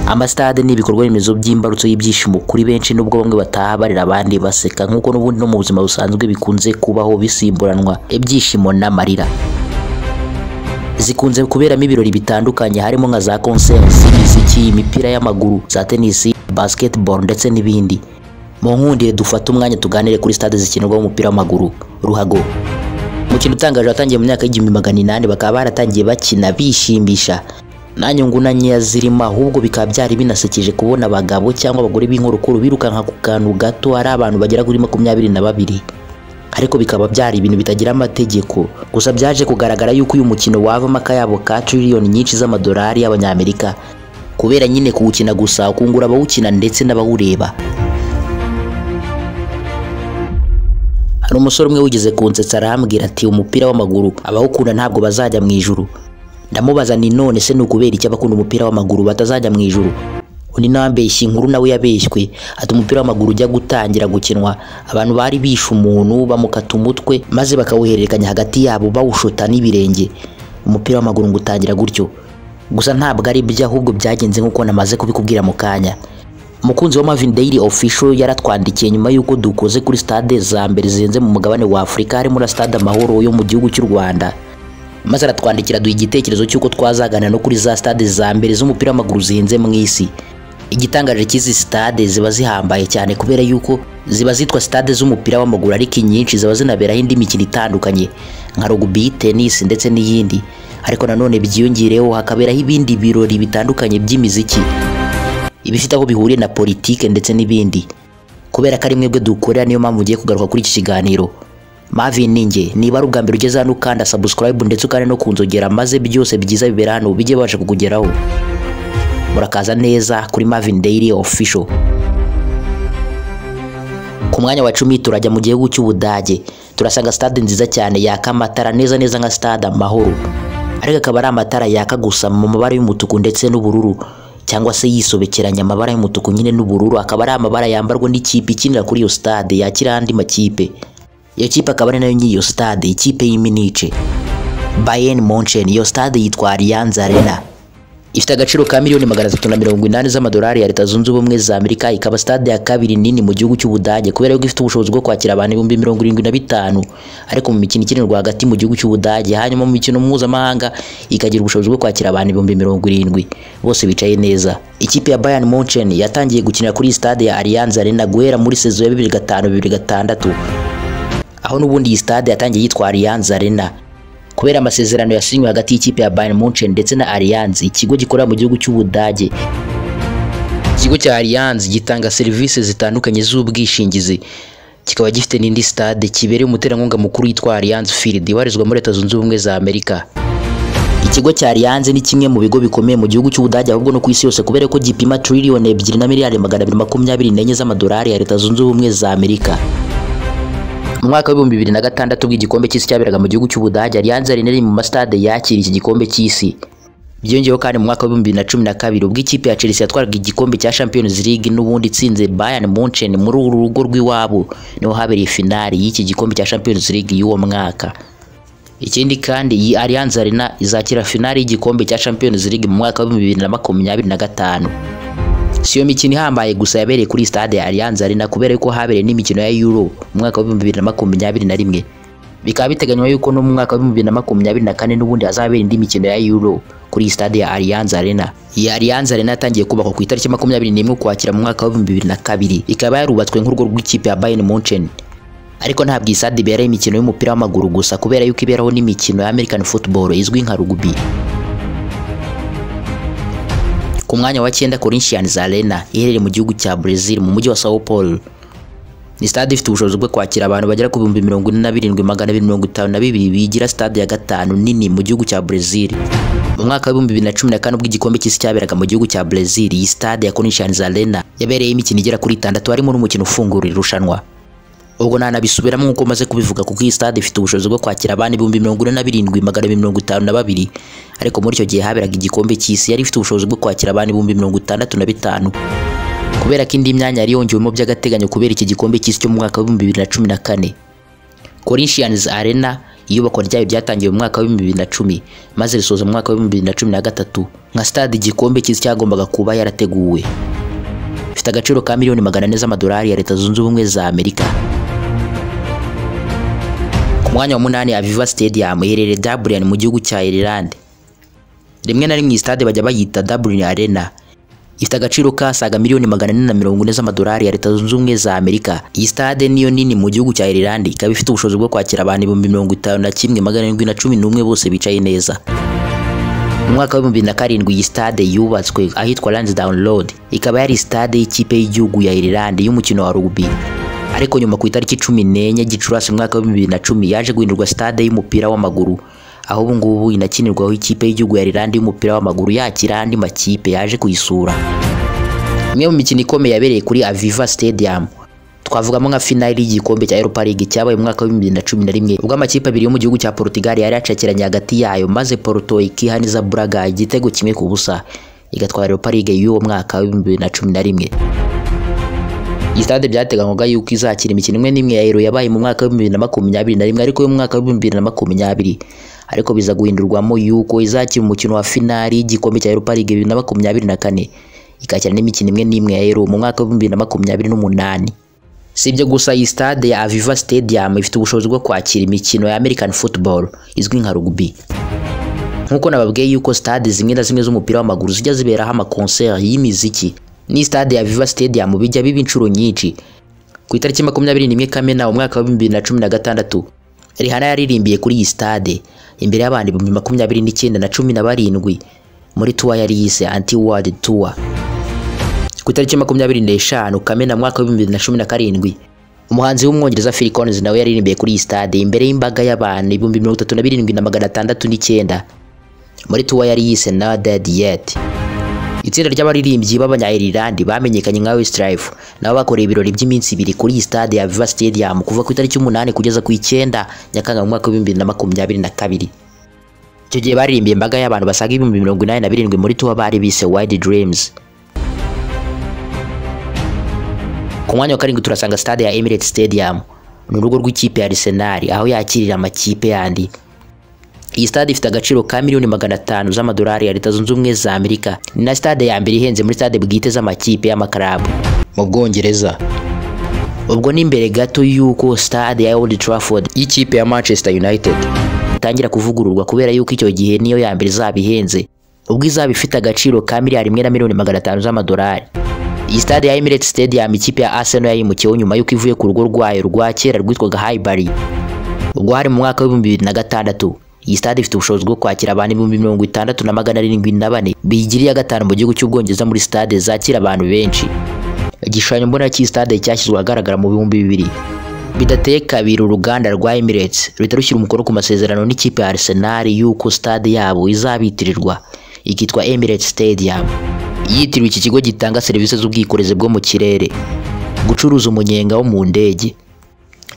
Amastade ni ibikorwa remezo by'imbarutso y'ibyishimo kuri benshi, nubwo bamwe bataha barira abandi baseka, nkuko n'ubundi no mu buzima busanzwe bikunze kubaho bisimburanwa ibyishimo n'amarira. Zikunze kuberamo ibirori bitandukanye harimo nka za concerts, imiziki, imipira y'amaguru, za tennis, basketball ndetse n'ibindi. Mu nkundire dufata umwanya tuganire kuri stade zikinirwaho umupira w'amaguru. Ruhago, umukino utangaje watangiye mu myaka y'1800 bakaba baratangiye bakina bishimisha, nta nyungu na nkeya zirimo, ahubwo bikaba byari binasekeje kubona abagabo cyangwa abagore b'inkorokoro birukanka ku kantu gato ari abantu bagera kuri 22. Ariko bikaba byari ibintu bitagira amategeko, gusa byaje kugaragara yuko uyu mukino wavamo akayabo ka trillion nyinshi z'amadolari y'abanyamerika, kubera nyine kuwukina gusa ukungura abawukina ndetse n'abawureba. Hari umusore umwe wigeze kunsetsa arambwira ati umupira w'amaguru abawukunda ntabwo bazajya mu ijuru. Ndamubaza ni none se nukubera iki abakunda umupira w'amaguru batazajya mu ijuru? Undi nambeshye inkuru nawe yabeshywe, ati umupira w'amaguru ujya gutangira gukinwa abantu bari bishe umuntu bamukata umutwe maze bakawuhererekanya hagati yabo bawushota n'ibirenge. Umupira w'amaguru ngutangira gutyo, gusa ntabwo ari byo, ahubwo byagenze nkuko namaze kubikubwira mu kanya. Umukunzi wa Marvin Daily Official yaratwandikiye nyuma yuko dukoze kuri stade za mbere zihenze mu mugabane wa Afrika, harimo na stade Amahoro yo mu gihugu cy'u Rwanda. Maze aratwandikira duha igitekerezo cy'uko twazagana no kuri za stade za mbere z'umupira w'amaguru zihenze mu isi. Igitangaje cy'izi stade ziba zihambaye cyane kubera yuko ziba zitwa stade z'umupira w'amaguru, ariko inyinshi ziba zinaberaho indi mikino itandukanye nka rugby, tennis ndetse n'iyindi. Ariko nanone byiyongereho hakaberaho ibindi birori bitandukanye by'imiziki, ibifite aho bihuriye na politike ndetse n'ibindi. Kubera ko ari mwebwe dukorera, niyo mpamvu ugiye kugaruka kuri iki kiganiro. Marvin ninjye, niba ari ubwa mbere ugeze hano ukanda subscribe ndetse ukane no kunzogera, maze byose byiza bibera hano bijye babasha kukugeraho. Murakaza neza kuri Marvin Daily Official. Ku mwanya wa 10 turajya mu gihugu cy'Ubudage, turasanga stade nziza cyane yaka amatara neza nka stade Amahoro, ariko akaba ari amatara yaka gusa mu mabara y'umutuku ndetse n'ubururu, cyangwa se yisobekeranya amabara y'umutuku nyine n'ubururu. Akaba ari amabara yambarwa n'ikipe ikinira kuri iyo stade yakira andi makipe. Iyo kipe akaba ari nayo nyiyo stade, ikipe y'Imunice Bayern Munchen. Iyo stade yitwa Allianz Arena, ifite agaciro ka miliyoni 380 z'amadolari ya Leta Zunze Ubumwe za Amerika. Ikaba stade ya kabiri nini mu gihugu cy'Ubudage kubera ko ifite ubushobozi bwo kwakira abantu 75,000, ariko mu mikino ikinirwa hagati mu gihugu cy'Ubudage. Hanyuma mu mikino mpuzamahanga ikagira ubushobozi bwo kwakira abantu 70,000 bose bicaye neza. Ikipe ya Bayern Munchen yatangiye gukinira kuri stade ya Allianz Arena guhera muri saison ya 2005-2006, aho n'ubundi iyi stade yatangiye yitwa Allianz Arena kubera amasezerano yasinywe hagati y'ikipe ya Bayern Munchen ndetse na Allianz, ikigo gikorera mu gihugu cy'Ubudage. Ikigo cya Allianz gitanga serivisi zitandukanye z'ubwishingizi, kikaba gifite n'indi stade kibereye umuterankunga mukuru yitwa Allianz Field ibarizwa muri Leta Zunze Ubumwe za Amerika. Ikigo cya Allianz ni kimwe mu bigo bikomeye mu gihugu cy'Ubudage, ahubwo no ku isi yose, kubera ko gipima trillion 2 na miliyari 224 z'amadolari ya Leta Zunze Ubumwe za Amerika. Mu mwaka wa 2006 bw'igikombe cy'isi cyaberaga mu gihugu cy'Ubudage, Allianz Arena iri mu mastade yakira iki gikombe cy'isi. Byongeyeho kandi mu mwaka wa 2012 ubw'ikipe ya Chelsea yatwaraga igikombe cya Champions League n'ubundi itsinze Bayern Munchen muri uru rugo rw'iwabo, niho habereye finali y'iki gikombe cya Champions League y'uwo mwaka. Ikindi kandi iyi Allianz Arena izakira finali y'igikombe cya Champions League mu mwaka wa 2025. Siyo mikino ihambaye gusa yabereye kuri stade ya Allianz Arena, kubera ko habereye n'imikino ya Euro mu mwaka wa 2021. Bikaba biteganywa yuko no mu mwaka wa 2024 n'ubundi hazabera indi mikino ya Euro kuri stade ya Allianz Arena. Iyi Allianz Arena yatangiye kubakwa ku itariki 21 Ukwakira mu mwaka wa 2002. Ikaba yarubatswe nk'urugo rw'ikipe ya Bayern Munchen, ariko ntabwo iyi stade ibereye imikino y'umupira w'amaguru gusa, kubera yuko iberaho n'imikino ya American football izwi nka rugby. Ku mwanya wa 9 Corinthians Arena iherereye mu gihugu cya Brazil mu mujyi wa Sao Paulo. Ni stade ifite ubushobozi bwo kwakira abantu bagera ku 47,252 bigira stade ya gatanu nini mu gihugu cya Brazil. Mu mwaka wa 2014 bw'igikombe cy'isi cyaberaga mu gihugu cya Brazil, iyi stade ya Corinthians Arena yabereye imikino igera kuri 6 harimo n'umukino ufungura irushanwa. Ubwo nanabisubiramo nkuko maze kubivuga, kuko iyi stade ifite ubushobozi bwo kwakira abantu 47,252, ariko muri icyo gihe haberaga igikombe cy'isi yari ifite ubushobozi bwo kwakira abantu 65,000, kubera ko indi myanya yari yongewemo by'agateganyo kubera iki gikombe cy'isi cyo mu mwaka wa 2014. Corinthians Arena iyubakwa ryayo ryatangiye mu mwaka wa 2010 maze risoza mu mwaka wa 2013 nka stade igikombe cy'isi cyagombaga kuba yarateguwe. Ifite agaciro ka miliyoni 400 z'amadolari ya Leta Zunze Ubumwe za Amerika. Ku mwanya wa 8 Aviva Stadium iherereye Dublin mu gihugu cya Ireland. Rimwe na rimwe stade bajya bayita Dublin Arena. Ifite agaciro kasaga miliyoni 440 z'amadolari ya Leta Zunze Ubumwe za Amerika. Iyi stade niyo nini mu gihugu cya Ireland, ikaba ifite ubushobozi bwo kwakira abantu 51,711 bose bicaye neza. Mu mwaka wa 2007 iyi stade yubatswe ahitwa Lansdowne Road, ikaba yari stade y'ikipe y'igihugu ya Ireland y'umukino wa rugby. Ariko nyuma ku itariki 14 Gicurasi mu mwaka wa 2010 yaje guhindurwa stade y'umupira w'amaguru, aho ubu ngubu inakinirwaho ikipe y'igihugu ya Ireland y'umupira w'amaguru yakira andi makipe yaje kuyisura. Imwe mu mikino ikomeye yabereye kuri Aviva Stadium twavugamo nka finale y'igikombe cya Europa League cyabaye mu mwaka wa 2011 ubwo amakipe abiri yo mu gihugu cya Portugal yari yacakiranye hagati yayo, maze Porto ikihaniza Braga igitego kimwe ku busa igatwara Europa League y'uwo mwaka wa 2011. Iyi stade byateganywaga yuko izakira imikino imwe n'imwe ya Euro yabaye mu mwaka wa 2021 ariko mu mwaka wa 2020 ariko biza guhindurwamo yuko izakira umukino wa finali y'igikombe cya Europa League 2024 ikakira n'imikino imwe n'imwe ya Euro mu mwaka wa 2028. Sibyo gusa, iyi stade ya Aviva Stadium ifite ubushobozi bwo kwakira imikino ya American football izwi nka rugby. Nkuko nababwiye yuko stade zimwe na zimwe z'umupira w'amaguru zijya ziberaho ama concert y'imiziki, ni stade ya Aviva Stadium bijya biba inshuro nyinshi. Ku itariki 21 Kamena mu mwaka wa 2016 Rihanna yaririmbiye kuri iyi stade imbere y'abandi 29,17 muri tour yari yise Anti-World Tour. Ku itariki 25 Kamena mu mwaka wa 2017 umuhanzi w'umwongereza Phil Collins nawe yaririmbiye kuri iyi stade imbere y'imbaga y'abantu 37,609 muri tour yari yise Not Dead Yet. Itsinda ry'abaririmbyi b'abanya-Ireland bamenyekanye nka Westlife nabo bakoreye ibirori by'iminsi 2 kuri iyi stade ya Aviva Stadium kuva ku itariki 8 kugeza ku 9 Nyakanga mu mwaka wa 2022. Icyo gihe baririmbiye imbaga y'abantu basaga 87,000 muri tour bari bise Wild Dreams. Ku mwanya wa 7 turasanga stade ya Emirates Stadium, ni urugo rw'ikipe ya Arsenal aho yakirira amakipe yandi. Iyi stade ifite agaciro ka miliyoni 500 z'amadolari ya Leta Zunze Ubumwe za Amerika. Ni na stade ya mbere ihenze muri stade bwite z'amakipe y'amakarabu mu Bwongereza. Ubwo ni imbere gato yuko stade ya Old Trafford y'ikipe ya Manchester United itangira kuvugururwa, kubera yuko icyo gihe niyo ya mbere zabihenze, ubwo izaba ifite agaciro ka miliyari 1,500,000 z'amadolari. Iyi stade ya Emirates Stadium ikipe ya Arsenal yayimukiyeho nyuma yuko ivuye ku rugo rwayo rwa kera rwitwaga Highbury, ubwo hari mu mwaka wa 2006. Iyi stade ifite ubushobozi bwo kwakira abantu 66,704 biyigiriye gatanu mu gihugu cy'Ubwongereza muri stade zakira abantu benshi. Igishushanyo mbona cy'i stade cyashyizwe ahagaragara mu 2000. Bidateye kabiri uruganda rwa Emirates ruhita rushyira umukono ku masezerano n'ikipe ya Arsenal yuko stade yabo izabitirirwa ikitwa Emirates Stadium. Yitiriwe iki kigo gitanga serivisi z'ubwikorezi bwo mu kirere, gucuruza umunyenga wo mu ndege.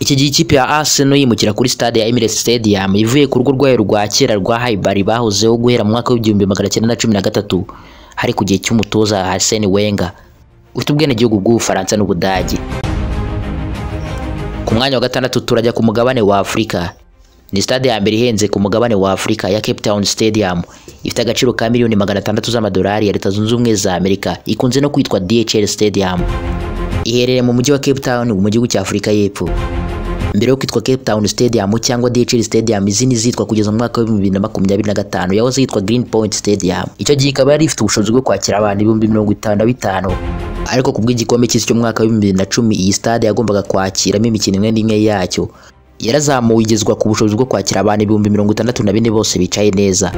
Iki gihe ikipe ya Arsenal yimukira kuri stade ya Emirates Stadium ivuye ku rugo rwayo rwa kera rwa Highbury bahozeho guhera mu mwaka wa 1913 hari ku gihe cy'umutoza Arsene Wenger ufite ubwenegihugu bw'Ubufaransa n'Ubudage. Ku mwanya wa 6 turajya ku mugabane wa Afurika. Ni stade ya mbere ihenze ku mugabane wa Afurika ya Cape Town Stadium, ifite agaciro ka miliyoni 600 z'amadolari ya Leta Zunze Ubumwe za Amerika, ikunze no kwitwa DHL Stadium. Iherereye mu mujyi wa Cape Town mu gihugu cya Afurika y'Epfo. Mbere yo kwitwa Cape Town Stadium cyangwa DHL Stadium, izindi zitwa kugeza mu mwaka wa 2025 yahoze yitwa Green Point Stadium. Icyo gihe ikaba yari ifite ubushobozi bwo kwakira abantu 55,000, ariko kubw'igikombe cy'isi cyo mu mwaka wa 2010 iyi stade yagombaga kwakiramo imikino imwe n'imwe yacyo yarazamuwe igezwa ku bushobozi bwo kwakira abantu 64,000 bose bicaye neza.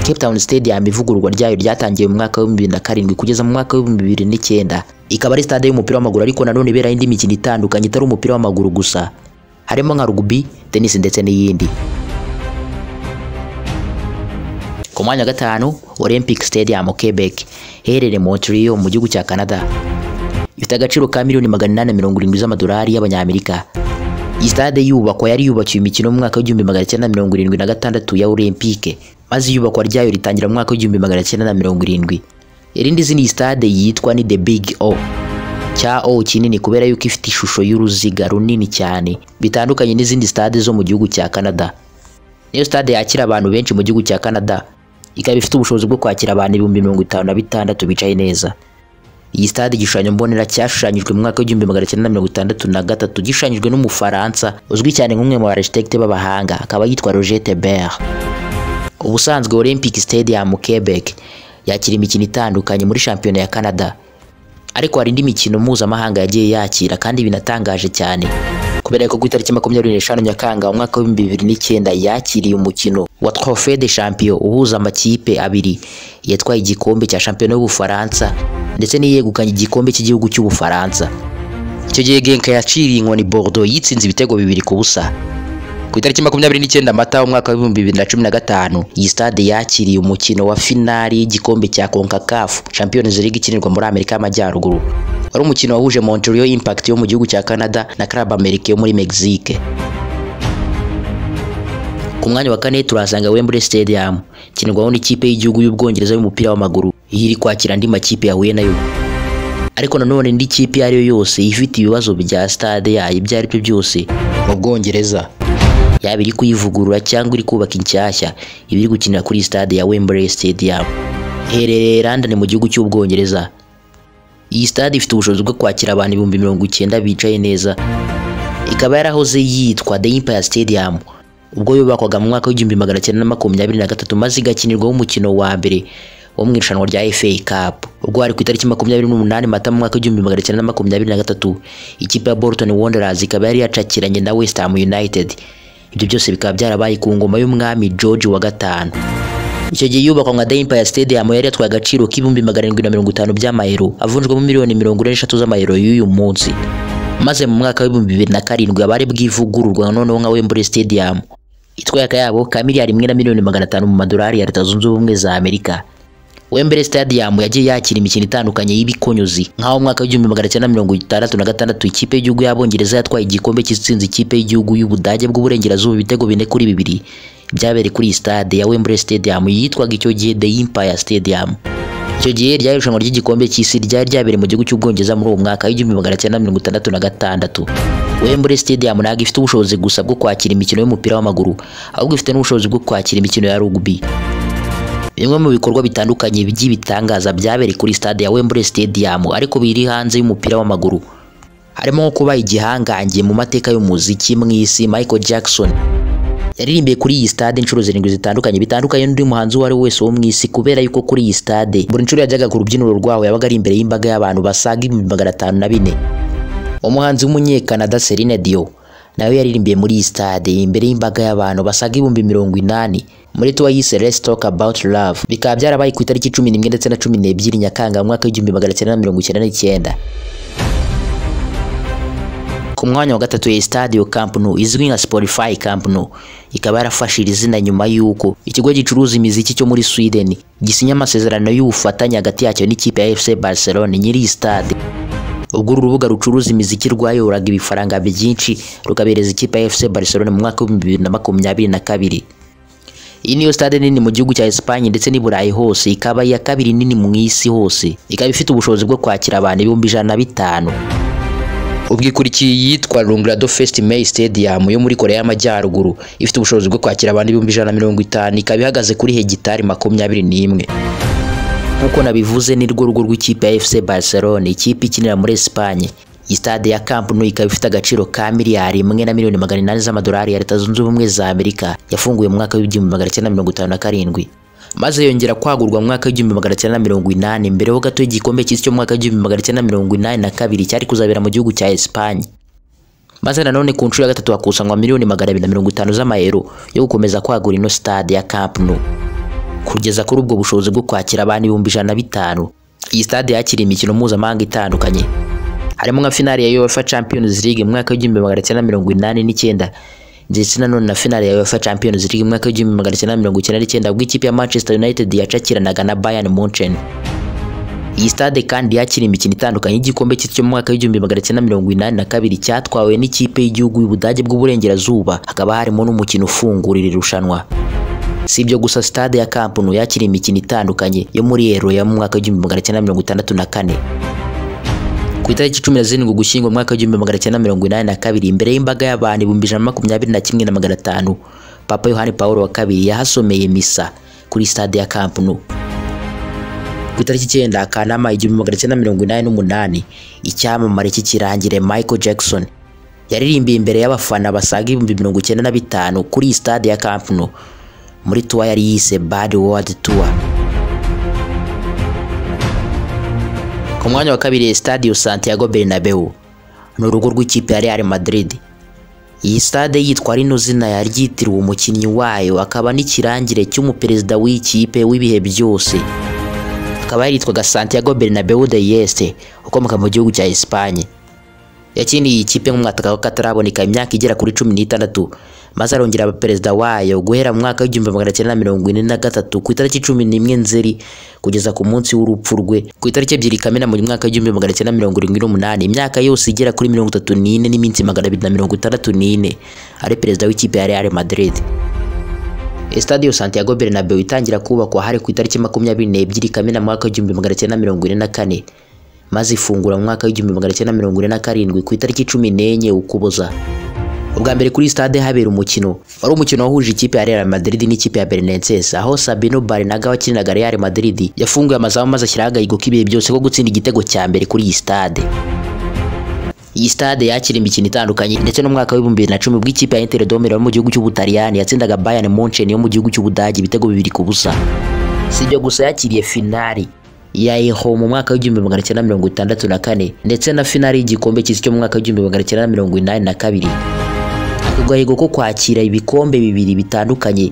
Cape Town Stadium ivugururwa ryayo ryatangiye mu mwaka wa 2007 kugeza mu mwaka wa 2009. Ikaba ari stade y'umupira w'amaguru ariko nanone ibera indi mikino itandukanye itari umupira w'amaguru gusa, harimo nka rugby, tennis ndetse n'iyindi. Ku mwanya wa 5 Olympic Stadium Quebec iherereye Montreal mu gihugu cya Canada, ifite agaciro ka miliyoni 870 z'amadolari y'abanyamerika. Iyi stade yubakwa yari yubakiwe imikino mu mwaka wa 1976 ya Olympique, maze iyubakwa ryayo ritangira mu mwaka wa 1970. Irindi zini stade yitwa ni The Big O, cya O kinini kubera yuko ifite ishusho y'uruziga runini cyane, bitandukanye n'izindi stade zo mu gihugu cya Canada. niyo stade yakira abantu benshi mu gihugu cya Canada, ikaba ifite ubushobozi bwo kwakira abantu 56,000 bicaye neza. Iyi stade igishushanyo mbonera cyashushanyijwe mu mwaka w'1963 gishushanyijwe n'umufaransa uzwi cyane nk'umwe mu architecte b'abahanga, akaba yitwa Roger Taillibert. Ubusanzwe Olympic Stadium Quebec yakira imikino itandukanye muri shampiyona ya Canada, ariko hari indi mikino mpuzamahanga yagiye yakira kandi binatangaje cyane, kubera ko ku itariki 25 Nyakanga mu mwaka w'2009 yakiriye umukino wa Trophée des Champions uhuza amakipe abiri yatwaye igikombe cya shampiyona y'Ubufaransa ndetse n'iyegukanye igikombe cy'igihugu cy'Ubufaransa. Icyo gihe Genk yaciriye inkoni Bordeaux yitsinze ibitego 2-0. Ku itariki 29 Mata mu mwaka wa 2015 iyi stade yakiriye umukino wa finali y'igikombe cya CONCACAF Champions League ikinirwa muri Amerika y'Amajyaruguru. Wari umukino wahuje Montreal Impact yo mu gihugu cya Canada na Club America yo muri Mexique. Ku mwanya wa kane turasanga Wembley Stadium kinirwaho n'ikipe y'igihugu y'Ubwongereza y'umupira w'amaguru, iri kwakira andi makipe yahuye nayo. Ariko nanone indi kipe ari yo yose ifite ibibazo bya stade yayo ibyo ari byo byose mu Bwongereza, yaba iri kuyivugurura cyangwa iri kubaka inshyashya, ibiri gukinira kuri stade ya Wembley Stadium iherereye London mu gihugu cy'Ubwongereza. Iyi stade ifite ubushobozi bwo kwakira abantu 90,000 bicaye neza, ikaba yarahoze yitwa The Empire Stadium ubwo yubakwaga mu mwaka w'1923 maze igakinirwaho umukino wa mbere wo mu irushanwa rya FA Cup. Ubwo hari ku itariki 28 Mata mu mwaka w'1923 ikipe ya Bolton Wanderers ikaba yari yacakiranye na West Ham United. Ibyo byose bikaba byarabaye ku ngoma y'umwami George wa gatanu. Icyo gihe yubakwa nka The Empire Stadium yari yatwaye agaciro k'750 by'amayero avunjwe mu miliyoni 43 z'amayero y'uyu munsi. Maze mu mwaka w'2007 abari bwivugururwa noneho nka Wembley Stadium itwaye akayabo ka miliyari 1,500,000 mu madolari ya Leta Zunze Ubumwe za Amerika. Wembley Stadium yagiye yakira imikino itandukanye y'ibikonyuzi, nk'aho mu mwaka w'1966 ikipe y'igihugu y'Abongereza yatwaye igikombe cy'itsinzi ikipe y'igihugu y'Ubudage bw'Uburengerazuba ibitego 4-2 byabereye kuri stade ya Wembley Stadium yitwaga icyo gihe The Empire Stadium. Icyo gihe ryari irushanwa ry'igikombe cy'isi ryari ryabereye mu gihugu cy'Ubwongereza muri uwo mwaka w'1966. Wembley Stadium ntabwo ifite ubushobozi gusa bwo kwakira imikino y'umupira w'amaguru, ahubwo ifite n'ubushobozi bwo kwakira imikino ya rugby. Bimwe mu bikorwa bitandukanye by'ibitangaza byabereye kuri stade ya Wembley Stadium ariko biri hanze y'umupira w'amaguru, harimo nko kuba igihangange mu mateka y'umuziki mu isi Michael Jackson yaririmbiye kuri iyi stade inshuro 7 zitandukanye bitandukanye n'undi muhanzi wari wese wo mu isi, kubera yuko kuri iyi stade buri nshuro yajyaga ku rubyiniro rwaho yabaga ari imbere y'imbaga y'abantu basaga 504. Umuhanzi w'umunyekanada Celine Dion nawe yaririmbiye muri iyi stade imbere y'imbaga y'abantu basaga 80,000 muri tour yise Let's Talk About Love. Bikaba byarabaye ku itariki 11 ndetse na 12 Nyakanga mu mwaka w'1999. Ku mwanya wa gatatu ya Stade Camp Nou izwi nka Spotify Camp Nou ikaba yarafashije izina nyuma y'uko ikigo gicuruza imiziki cyo muri Sweden gisinya amasezerano y'ubufatanye hagati yacyo n'ikipe ya FC Barcelona nyiri stade. Ubwo urubuga rucuruza imiziki rwayoraga ibifaranga byinshi rukabereza ikipe ya FC Barcelona mu mwaka w'2022. Iyi niyo stade nini mu gihugu cya Espagne ndetse n'i Burayi hose, ikaba iya kabiri nini mu isi hose, ikaba ifite ubushobozi bwo kwakira abantu 150,000. Ubwikurikiye yitwa Longgrado First May Stadium yo muri Korea y'Amajyaruguru ifite ubushobozi bwo kwakira abantu 150,000, ikaba ihagaze kuri hegitari 21. Nkuko nabivuze ni rwo rugo rw'ikipe ya FC Barcelona, ikipe ikinira muri Espagne. Iyi stade ya Camp Nou ikaba ifite agaciro ka miliyari 1,800,000 z'amadolari ya Leta Zunze Ubumwe za Amerika, yafunguye mu mwaka w'1957 maze yongera kwagurwa mu mwaka w'1980 mbere ho gato y'igikombe cy'isi cyo mu mwaka w'1982 cyari kuzabera mu gihugu cya Espagne. Maze nanone ku nshuro ya gatatu hakusanywa miliyoni 250 z'amayero yo gukomeza kwagura ino stade ya Camp Nou kugeza kuri ubwo bushobozi bwo kwakira abantu 150,000. Iyi stade yakiriye imikino mpuzamahanga itandukanye, harimo nka finale ya UEFA Champions League mu mwaka w'1989 ndetse nanone na finale ya UEFA Champions League mu mwaka w'1999 ubwo ikipe ya Manchester United yacakiranaga na Bayern Munchen. Iyi stade kandi yakiriye imikino itandukanye y'igikombe cy'icyo mu mwaka w'1982 cyatwawe n'ikipe y'igihugu y'Ubudage bw'Uburengerazuba, hakaba harimo n'umukino ufungurira irushanwa. Si ibyo gusa, stade ya Camp Nou yakiriye imikino itandukanye yo muri Euro ya mu mwaka w'1964. Ku itariki 17 Ugushyingo mu mwaka w'1982 imbere y'imbaga y'abantu 121,500 Papa Yohani Paulo wa kabiri yahasomeye misa kuri stade ya Camp Nou. Ku itariki 9 Kanama 1988 icyamamare cy'ikirangire Michael Jackson yaririmbiye imbere y'abafana basaga 95,000 kuri stade ya Camp Nou muri tour yari yise Bad World Tour. Ku mwanya wa kabiri Stadio Santiago Bernabeu ni urugo rw'ikipe ya Real Madrid. Iyi stade yitwa rino zina yaryitiriwe umukinnyi wayo akaba n'ikirangire cy'umuperezida w'ikipe w'ibihe byose, akaba yitwaga Santiago Bernabeu de Este ukomoka mu gihugu cya Espagne. Yakiniye ikipe mu mwaka w'akataraboneka imyaka igera kuri 16 maze arongera abaperezida wayo guhera mu mwaka w'1943 ku itariki 11 Nzeri kugeza ku munsi w'urupfu rwe ku itariki 2 Kamena mu mwaka w'1978. imyaka yose igera kuri 34 n'iminsi 264 ari perezida w'ikipe ya Real Madrid. Estadio Santiago Bernabeu itangira kubakwa hari ku itariki 22 Kamena mu mwaka w'1944 maze ifungura mu mwaka w'1947 ku itariki 14 Ukuboza. Ubwa mbere kuri stade habera umukino wari umukino wahuje ikipe ya Real Madrid n'ikipe ya Belenenses, aho Sabino Barinaga wakiniraga Real Madrid yafunguye amazamu maze ashyiraga igo kibiye byose ko gutsinda igitego cya mbere kuri iyi stade. Iyi stade yakira imikino itandukanye ndetse no mu mwaka w'2010 bw'ikipe ya Inter de Milan mu gihugu cy'Ubutaliyani yatsindaga Bayern Munchen yo mu gihugu cy'Ubudage ibitego 2-0. Sibyo gusa yakiriye finali ya Euro mu mwaka w'1964 ndetse na finali y'igikombe cy'isi cyo mu mwaka w'1982. Agahigo ko kwakira ibikombe bibiri bitandukanye,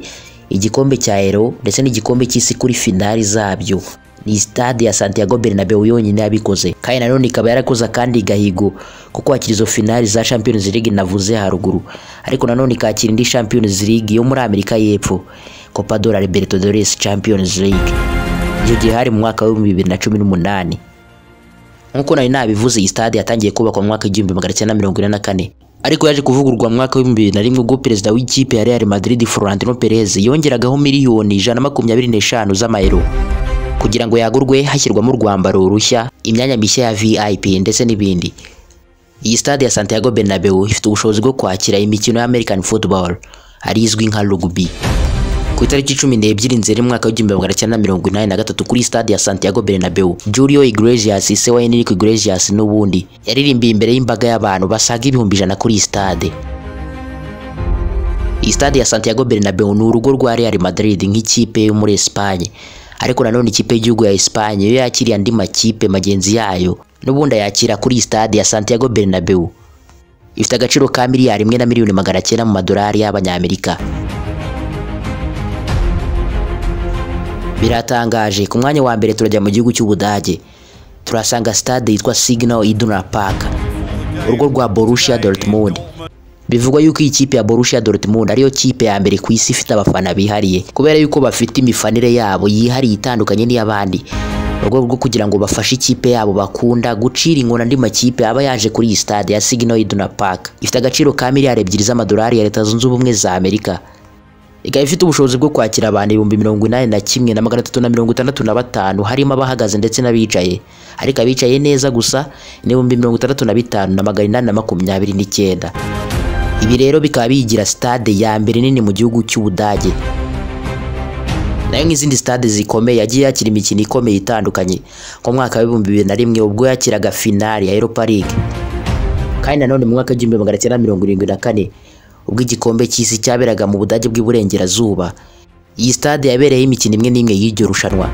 igikombe cya Euro ndetse n'igikombe cy'isi kuri finali zabyo, ni stade ya Santiago Bernabeu yonyine yabikoze. Kandi nanone ikaba yarakoze kandi gahigo ko kwakira izo finali za Champions League navuze haruguru, ariko nanone ikakira indi Champions League yo muri Amerika y'Epfo, Copa do Libertadores Champions League. Iyo gihe hari mu mwaka wa 2018. Nkuko nari nabivuze, iyi stade yatangiye kubakwa mu mwaka w'1944 ariko yaje kuvugururwa mu mwaka w'2001 ubwo perezida w'ikipe ya Real Madrid Florentino Perez yongeragaho miliyoni 125 z'amayero kugira ngo yagurwe hashyirwamo urwambaro rushya, imyanya mishya ya VIP ndetse n'ibindi. Iyi stade ya Santiago Bernabeu ifite ubushobozi bwo kwakira imikino ya American Football arizwi nka rugby. Ku itariki 12 Nzeri mu mwaka w'1983 kuri stade ya Santiago Bernabeu, Julio Iglesias se wa Enrique Iglesias n'ubundi yaririmbiye imbere y'imbaga y'abantu basaga 100,000 kuri stade. Iyi stade ya Santiago Bernabeu ni urugo rwa Real Madrid nk'ikipe yo muri Espagne, ariko nanone ikipe y'igihugu ya Espagne yo yakiriye andi makipe magenzi yayo n'ubundi yakira kuri stade ya Santiago Bernabeu. Ifite agaciro ka miliyari 1,900,000 mu madolari y'abanyamerika. Biratangaje, ku mwanya wa mbere turajya mu gihugu cy'Ubudage turasanga stade yitwa Signal Iduna Park, urugo rwa Borussia Dortmund. Bivugwa yuko ikipe ya Borussia Dortmund ariyo kipe ya mbere ku isi ifite abafana bihariye kubera yuko bafite imifanire yabo yihariye itandukanye n'iy'abandi, urwo rwo kugira ngo bafashe ikipe yabo bakunda gucira inkona andi makipe aba yaje kuri iyi stade ya Signal Iduna Park. Ifite agaciro ka miliyari 2 z'amadolari ya Leta Zunze Ubumwe za Amerika. Ikaba ifite ubushobozi bwo kwakira abantu 81,365 harimo abahagaze ndetse n'abicaye, ariko abicaye neza gusa ni 35,829. Ibi rero bikaba bigira stade ya mbere nini mu gihugu cy'Ubudage. Nayo nk'izindi stade zikomeye yagiye yakira imikino ikomeye itandukanye mu mwaka wa 2001 ubwo yakiraga finali ya Europa League, kandi nanone mu mwaka wa 1974 ubwo igikombe cy'isi cyaberaga mu Budage bw'iburengerazuba. Iyi stade yabereye imikino imwe n'imwe y'iryo rushanwa.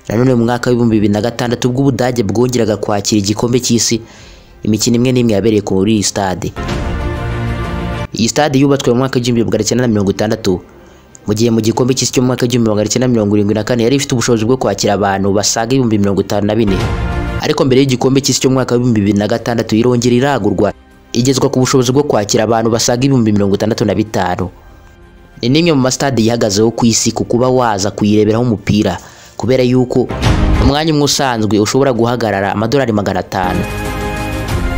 Nanone mu mwaka wa 2006 ubwo Ubudage bwongeraga kwakira igikombe cy'isi, imikino imwe n'imwe yabereye kuri iyi stade. Iyi stade yubatswe mu mwaka wa 1960 mu gihe mu gikombe cy'isi cyo mu mwaka wa 1974 yari ifite ubushobozi bwo kwakira abantu basaga 54,000, ariko mbere y'igikombe cy'isi cyo mu mwaka wa 2006 irongera iragurwa igezwa ku bushobozi bwo kwakira abantu basaga 65,000. Ni nimwe mu stade yihagazeho ku isi kuba waza kuyireberaho umupira kubera yuko umwanya umwe usanzwe ushobora guhagarara amadolari 500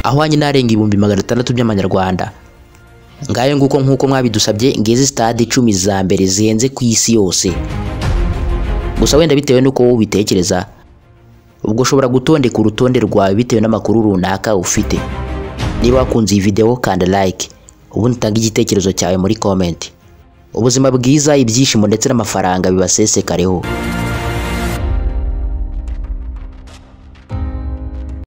ahwanye n'arenga 600 by'amanyarwanda. Ngayo nguko nkuko mwabidusabye ngeze stade 10 za mbere zihenze ku isi yose. Gusa wenda bitewe nuko wowe ubitekereza, ubwo ushobora gutondeka urutonde rwawe bitewe n'amakuru runaka ufite. Niba wakunze iyi video kanda like, ubundi utanga igitekerezo cyawe muri comment. Ubuzima bwiza, ibyishimo ndetse n'amafaranga bibasesekareho.